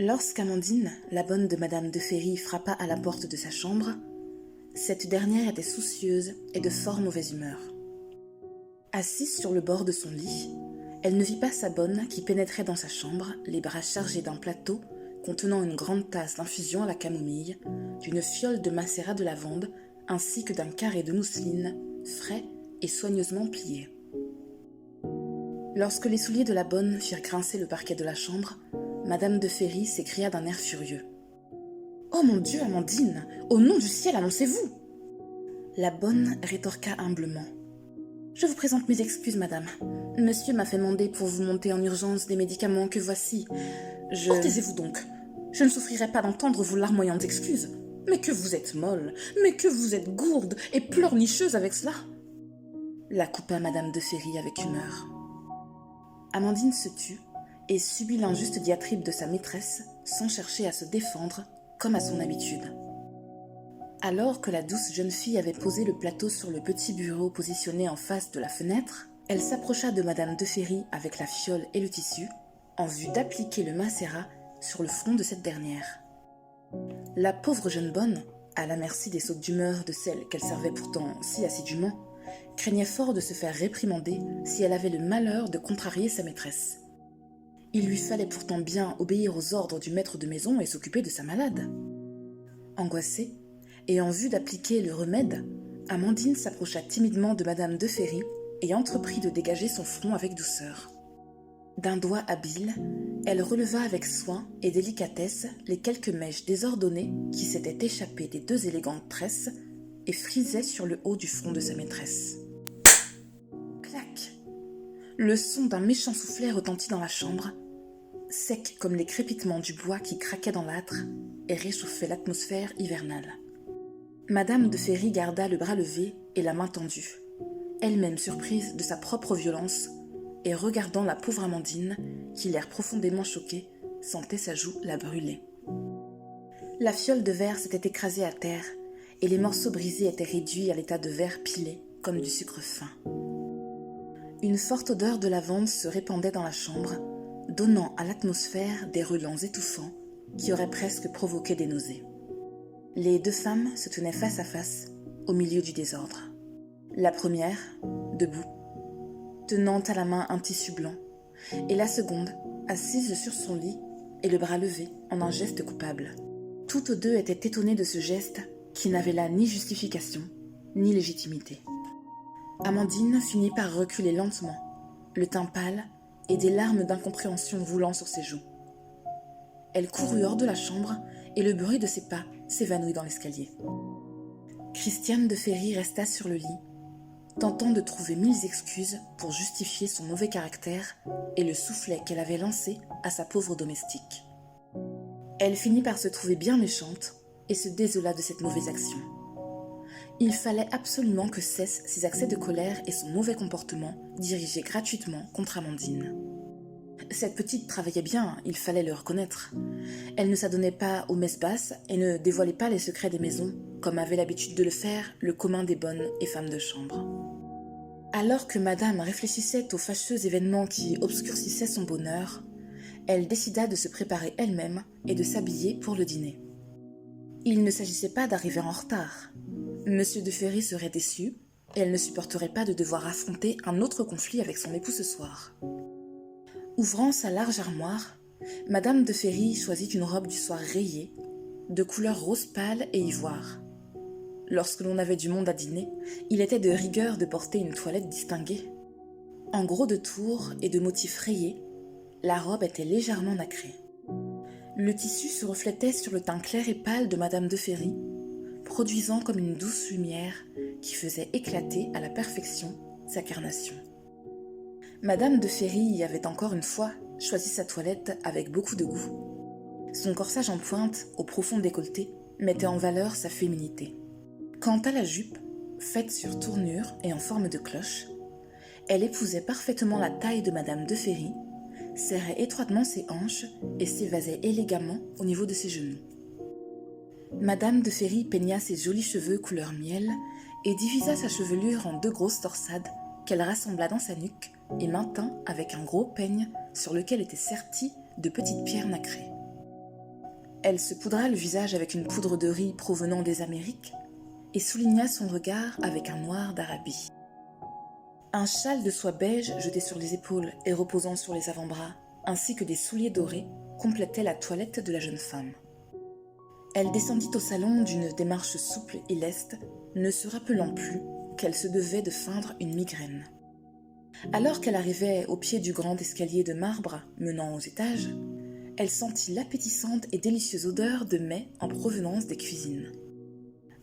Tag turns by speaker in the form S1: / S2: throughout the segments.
S1: Lorsqu'Amandine, la bonne de Madame de Ferry, frappa à la porte de sa chambre, cette dernière était soucieuse et de fort mauvaise humeur. Assise sur le bord de son lit, elle ne vit pas sa bonne qui pénétrait dans sa chambre, les bras chargés d'un plateau contenant une grande tasse d'infusion à la camomille, d'une fiole de macérat de lavande, ainsi que d'un carré de mousseline, frais et soigneusement plié. Lorsque les souliers de la bonne firent grincer le parquet de la chambre, Madame de Ferry s'écria d'un air furieux. « Oh mon Dieu, Amandine, au nom du ciel, annoncez-vous !» La bonne rétorqua humblement. « Je vous présente mes excuses, madame. Monsieur m'a fait mander pour vous monter en urgence des médicaments que voici. Oh, taisez-vous donc. Je ne souffrirai pas d'entendre vos larmoyantes excuses. Mais que vous êtes molle, mais que vous êtes gourde et pleurnicheuse avec cela !» La coupa Madame de Ferry avec humeur. Amandine se tut et subit l'injuste diatribe de sa maîtresse sans chercher à se défendre comme à son habitude. Alors que la douce jeune fille avait posé le plateau sur le petit bureau positionné en face de la fenêtre, elle s'approcha de Madame de Ferry avec la fiole et le tissu, en vue d'appliquer le macérat sur le front de cette dernière. La pauvre jeune bonne, à la merci des sautes d'humeur de celle qu'elle servait pourtant si assidûment, craignait fort de se faire réprimander si elle avait le malheur de contrarier sa maîtresse. Il lui fallait pourtant bien obéir aux ordres du maître de maison et s'occuper de sa malade. Angoissée, et en vue d'appliquer le remède, Amandine s'approcha timidement de Madame de Ferry et entreprit de dégager son front avec douceur. D'un doigt habile, elle releva avec soin et délicatesse les quelques mèches désordonnées qui s'étaient échappées des deux élégantes tresses et frisaient sur le haut du front de sa maîtresse. Clac! Le son d'un méchant soufflet retentit dans la chambre, sec comme les crépitements du bois qui craquait dans l'âtre et réchauffait l'atmosphère hivernale. Madame de Ferry garda le bras levé et la main tendue, elle-même surprise de sa propre violence et regardant la pauvre Amandine, qui, l'air profondément choquée, sentait sa joue la brûler. La fiole de verre s'était écrasée à terre et les morceaux brisés étaient réduits à l'état de verre pilé comme du sucre fin. Une forte odeur de lavande se répandait dans la chambre, donnant à l'atmosphère des relents étouffants qui auraient presque provoqué des nausées. Les deux femmes se tenaient face à face, au milieu du désordre. La première, debout, tenant à la main un tissu blanc, et la seconde, assise sur son lit et le bras levé en un geste coupable. Toutes deux étaient étonnées de ce geste qui n'avait là ni justification, ni légitimité. Amandine finit par reculer lentement, le teint pâle et des larmes d'incompréhension roulant sur ses joues. Elle courut hors de la chambre et le bruit de ses pas s'évanouit dans l'escalier. Christiane de Ferry resta sur le lit, tentant de trouver 1000 excuses pour justifier son mauvais caractère et le soufflet qu'elle avait lancé à sa pauvre domestique. Elle finit par se trouver bien méchante et se désola de cette mauvaise action. Il fallait absolument que cessent ses accès de colère et son mauvais comportement dirigé gratuitement contre Amandine. Cette petite travaillait bien, il fallait le reconnaître. Elle ne s'adonnait pas aux messes basses et ne dévoilait pas les secrets des maisons, comme avait l'habitude de le faire le commun des bonnes et femmes de chambre. Alors que madame réfléchissait aux fâcheux événements qui obscurcissaient son bonheur, elle décida de se préparer elle-même et de s'habiller pour le dîner. Il ne s'agissait pas d'arriver en retard. Monsieur de Ferry serait déçu et elle ne supporterait pas de devoir affronter un autre conflit avec son époux ce soir. Ouvrant sa large armoire, Madame de Ferry choisit une robe du soir rayée, de couleur rose pâle et ivoire. Lorsque l'on avait du monde à dîner, il était de rigueur de porter une toilette distinguée. En gros de tours et de motifs rayés, la robe était légèrement nacrée. Le tissu se reflétait sur le teint clair et pâle de Madame de Ferry, produisant comme une douce lumière qui faisait éclater à la perfection sa carnation. Madame de Ferry y avait encore une fois choisi sa toilette avec beaucoup de goût. Son corsage en pointe, au profond décolleté, mettait en valeur sa féminité. Quant à la jupe, faite sur tournure et en forme de cloche, elle épousait parfaitement la taille de Madame de Ferry, serrait étroitement ses hanches et s'évasait élégamment au niveau de ses genoux. Madame de Ferry peigna ses jolis cheveux couleur miel et divisa sa chevelure en 2 grosses torsades qu'elle rassembla dans sa nuque et maintint avec un gros peigne sur lequel étaient serties de petites pierres nacrées. Elle se poudra le visage avec une poudre de riz provenant des Amériques et souligna son regard avec un noir d'Arabie. Un châle de soie beige jeté sur les épaules et reposant sur les avant-bras, ainsi que des souliers dorés, complétaient la toilette de la jeune femme. Elle descendit au salon d'une démarche souple et leste, ne se rappelant plus qu'elle se devait de feindre une migraine. Alors qu'elle arrivait au pied du grand escalier de marbre menant aux étages, elle sentit l'appétissante et délicieuse odeur de mets en provenance des cuisines.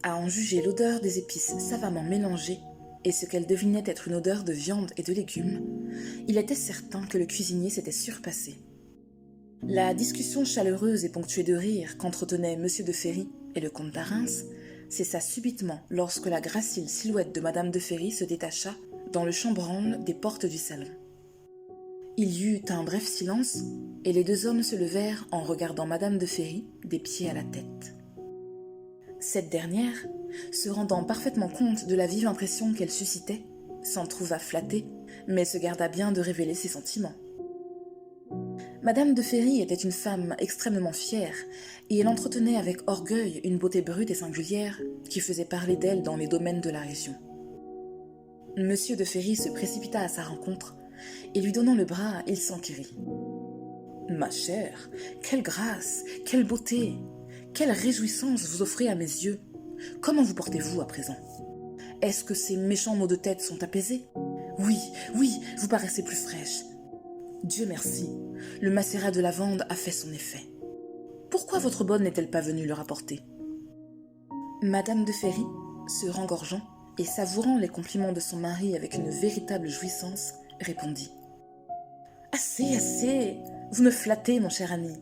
S1: À en juger l'odeur des épices savamment mélangées et ce qu'elle devinait être une odeur de viande et de légumes, il était certain que le cuisinier s'était surpassé. La discussion chaleureuse et ponctuée de rires qu'entretenaient M. de Ferry et le comte d'Arins cessa subitement lorsque la gracile silhouette de Madame de Ferry se détacha dans le chambranle des portes du salon. Il y eut un bref silence et les deux hommes se levèrent en regardant Madame de Ferry des pieds à la tête. Cette dernière, se rendant parfaitement compte de la vive impression qu'elle suscitait, s'en trouva flattée, mais se garda bien de révéler ses sentiments. Madame de Ferry était une femme extrêmement fière, et elle entretenait avec orgueil une beauté brute et singulière qui faisait parler d'elle dans les domaines de la région. Monsieur de Ferry se précipita à sa rencontre, et lui donnant le bras, il s'enquérit. « Ma chère, quelle grâce, quelle beauté, quelle réjouissance vous offrez à mes yeux. Comment vous portez-vous à présent? Est-ce que ces méchants maux de tête sont apaisés? Oui, oui, vous paraissez plus fraîche. Dieu merci, le macérat de lavande a fait son effet. Pourquoi votre bonne n'est-elle pas venue le rapporter? » Madame de Ferry, se rengorgeant et savourant les compliments de son mari avec une véritable jouissance, répondit. « Assez, assez, vous me flattez, mon cher ami.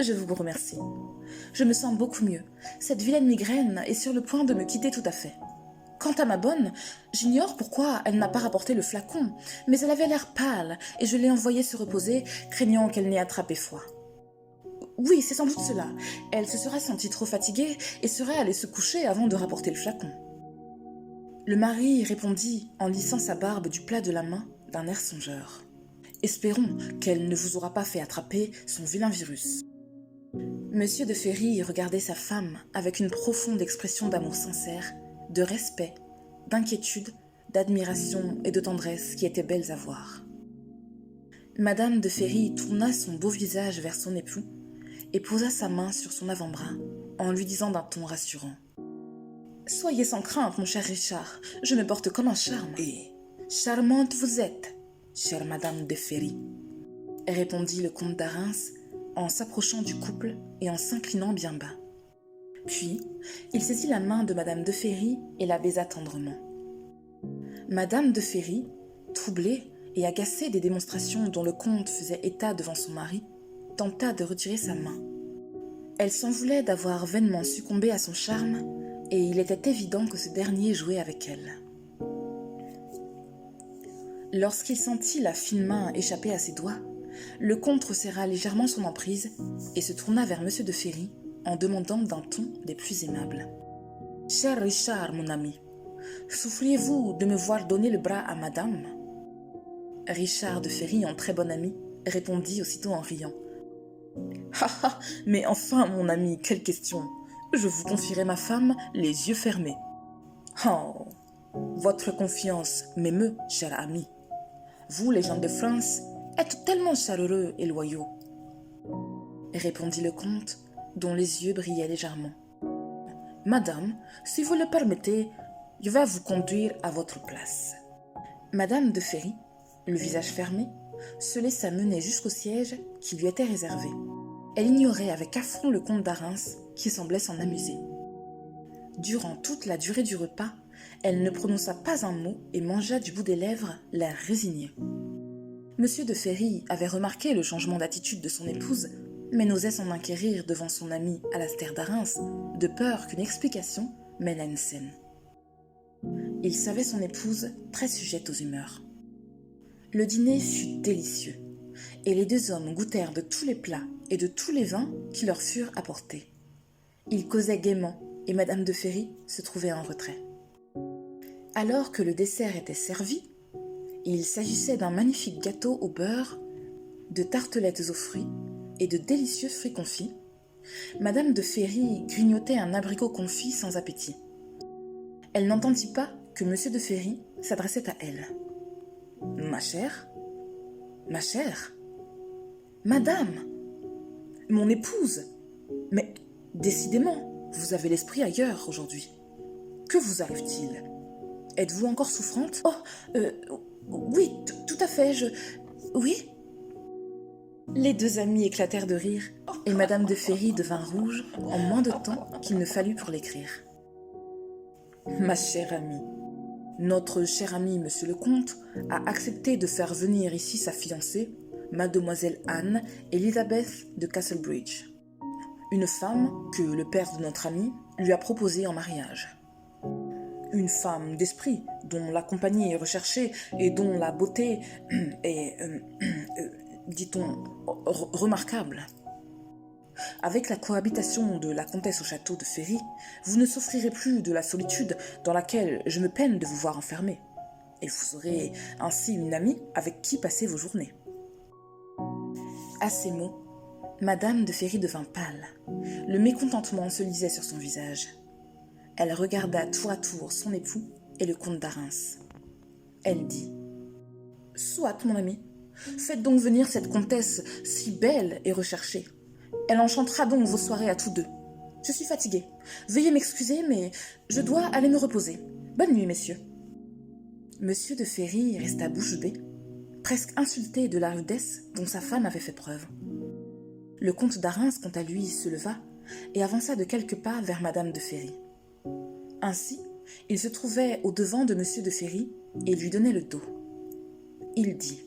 S1: Je vous remercie. Je me sens beaucoup mieux. Cette vilaine migraine est sur le point de me quitter tout à fait. Quant à ma bonne, j'ignore pourquoi elle n'a pas rapporté le flacon, mais elle avait l'air pâle et je l'ai envoyée se reposer, craignant qu'elle n'ait attrapé froid. Oui, c'est sans doute cela. Elle se sera sentie trop fatiguée et serait allée se coucher avant de rapporter le flacon. » Le mari répondit en lissant sa barbe du plat de la main d'un air songeur. « Espérons qu'elle ne vous aura pas fait attraper son vilain virus. » Monsieur de Ferry regardait sa femme avec une profonde expression d'amour sincère, de respect, d'inquiétude, d'admiration et de tendresse qui étaient belles à voir. Madame de Ferry tourna son beau visage vers son époux et posa sa main sur son avant-bras en lui disant d'un ton rassurant. « Soyez sans crainte, mon cher Richard, je me porte comme un charme. »« Et charmante vous êtes, chère Madame de Ferry, » répondit le comte d'Arins en s'approchant du couple et en s'inclinant bien bas. Puis, il saisit la main de Madame de Ferry et la baisa tendrement. Madame de Ferry, troublée et agacée des démonstrations dont le comte faisait état devant son mari, tenta de retirer sa main. Elle s'en voulait d'avoir vainement succombé à son charme, et il était évident que ce dernier jouait avec elle. Lorsqu'il sentit la fine main échapper à ses doigts, le comte resserra légèrement son emprise et se tourna vers Monsieur de Ferry en demandant d'un ton des plus aimables. « Cher Richard, mon ami, souffriez-vous de me voir donner le bras à madame ?» Richard de Ferry, en très bon ami, répondit aussitôt en riant. « Ah ah, mais enfin, mon ami, quelle question! Je vous confierai ma femme les yeux fermés. »« Oh, votre confiance m'émeut, cher ami. Vous, les gens de France, êtes tellement chaleureux et loyaux. » répondit le comte, dont les yeux brillaient légèrement. « Madame, si vous le permettez, je vais vous conduire à votre place. » Madame de Ferry, le visage fermé, se laissa mener jusqu'au siège qui lui était réservé. Elle ignorait avec affront le comte d'Arins, qui semblait s'en amuser. Durant toute la durée du repas, elle ne prononça pas un mot et mangea du bout des lèvres, l'air résigné. Monsieur de Ferry avait remarqué le changement d'attitude de son épouse, mais n'osait s'en inquérir devant son ami Alastair d'Arins, de peur qu'une explication mène à une scène. Il savait son épouse très sujette aux humeurs. Le dîner fut délicieux, et les deux hommes goûtèrent de tous les plats et de tous les vins qui leur furent apportés. Ils causaient gaiement, et Madame de Ferry se trouvait en retrait. Alors que le dessert était servi, il s'agissait d'un magnifique gâteau au beurre, de tartelettes aux fruits et de délicieux fruits confits, Madame de Ferry grignotait un abricot confit sans appétit. Elle n'entendit pas que Monsieur de Ferry s'adressait à elle. « Ma chère ? Ma chère ? Madame ! Mon épouse ! Mais décidément, vous avez l'esprit ailleurs aujourd'hui. Que vous arrive-t-il ? Êtes-vous encore souffrante ? Oh, oui, tout à fait, Oui ?» Les deux amis éclatèrent de rire et Madame de Ferry devint rouge en moins de temps qu'il ne fallut pour l'écrire. « Ma chère amie, notre cher ami Monsieur le Comte a accepté de faire venir ici sa fiancée, Mademoiselle Anne Elizabeth de Castlebridge, une femme que le père de notre ami lui a proposée en mariage. Une femme d'esprit, dont la compagnie est recherchée et dont la beauté est, dit-on, remarquable. Avec la cohabitation de la comtesse au château de Ferry, vous ne souffrirez plus de la solitude dans laquelle je me peine de vous voir enfermé, et vous aurez ainsi une amie avec qui passer vos journées. » À ces mots, Madame de Ferry devint pâle. Le mécontentement se lisait sur son visage. Elle regarda tour à tour son époux et le comte d'Arins. Elle dit : « Soit, mon ami, faites donc venir cette comtesse si belle et recherchée. Elle enchantera donc vos soirées à tous deux. Je suis fatiguée. Veuillez m'excuser, mais je dois aller me reposer. Bonne nuit, messieurs. » Monsieur de Ferry resta bouche bée, presque insulté de la rudesse dont sa femme avait fait preuve. Le comte d'Arins, quant à lui, se leva et avança de quelques pas vers Madame de Ferry. Ainsi, il se trouvait au-devant de Monsieur de Ferry et lui donnait le dos. Il dit :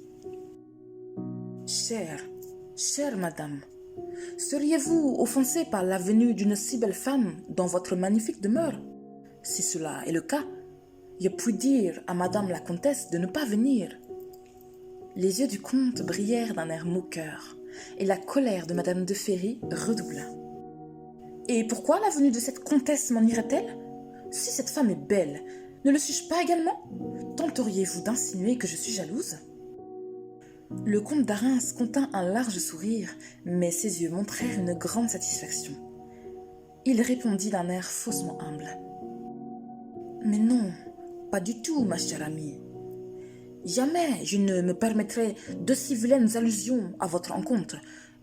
S1: « Chère madame, seriez-vous offensée par la venue d'une si belle femme dans votre magnifique demeure ? Si cela est le cas, je puis dire à madame la comtesse de ne pas venir. » Les yeux du comte brillèrent d'un air moqueur, et la colère de Madame de Ferry redoubla. « Et pourquoi la venue de cette comtesse m'ennuierait-elle ? Si cette femme est belle, ne le suis-je pas également ? Tenteriez-vous d'insinuer que je suis jalouse ?» Le comte d'Arins contint un large sourire, mais ses yeux montrèrent une grande satisfaction. Il répondit d'un air faussement humble : « Mais non, pas du tout, ma chère amie. Jamais je ne me permettrai de si vilaines allusions à votre rencontre,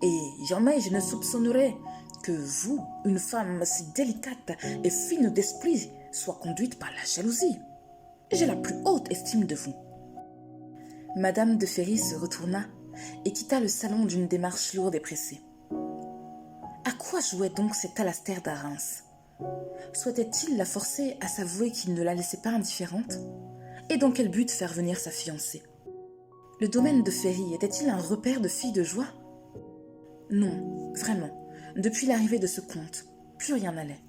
S1: et jamais je ne soupçonnerai que vous, une femme si délicate et fine d'esprit, soit conduite par la jalousie. J'ai la plus haute estime de vous. » Madame de Ferry se retourna et quitta le salon d'une démarche lourde et pressée. À quoi jouait donc cet Alastair d'Arins ? Souhaitait-il la forcer à s'avouer qu'il ne la laissait pas indifférente ? Et dans quel but faire venir sa fiancée ? Le domaine de Ferry était-il un repère de filles de joie ? Non, vraiment, depuis l'arrivée de ce comte, plus rien n'allait.